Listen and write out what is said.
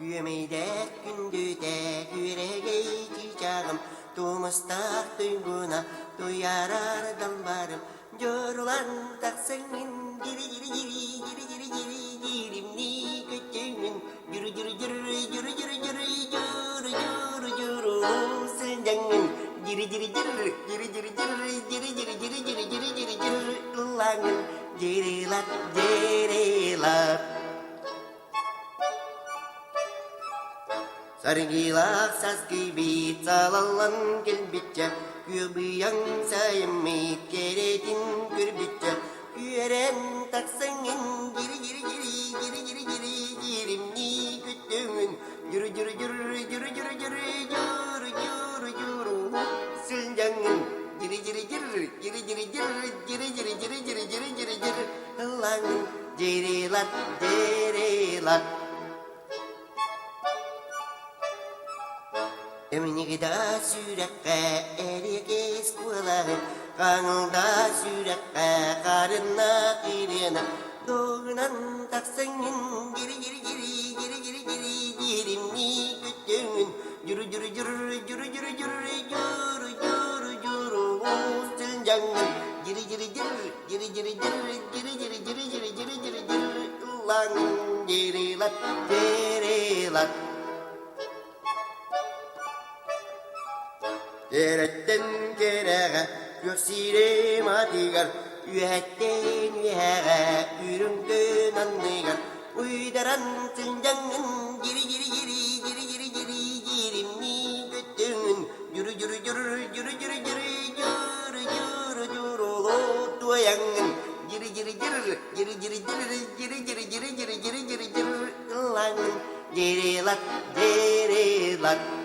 Güyemeyde gündüde yüreğe çiçeğim Tumustak duyguna duyarar dallarım Yorulan tak senin giri giri giri giri giri giri girimli küçüğün Yürü yürü yürü yürü yürü yürü yürü yürü yürü Sıcağın giri giri giri giri giri giri giri giri giri giri giri giri giri Langın girilat girilat Sargilak saskibi salalan gelbitçe Gübüyan sayımit keretin gürbitçe Güeren taksangın giri giri giri giri giri giri girimni kütümün Yürü yürü yürü yürü yürü yürü yürü yürü yürü Sıncağın giri giri giri giri giri giri giri giri giri giri giri giri giri Langın girilat girilat Emnigda sürekli erike eskuaları Kanılda sürekli karına girene Doğunan taksangın giri giri giri giri giri giri girimli kütümün Yürü yürü yürü yürü yürü yürü yürü yürü yürü Sıncağın giri giri giri giri giri giri giri giri giri giri giri giri giri Lan girilat girilat Gerekten gereğe göksirem adigar Ühetten üheğe üründün andigar Uydaran sıncağın giri giri giri giri giri giri girimli götünün Yürü yürü yürü yürü yürü yürü yürü yürü yürü Duayangın giri giri giri giri giri giri giri giri giri giri giri giri giri Langın girilat girilat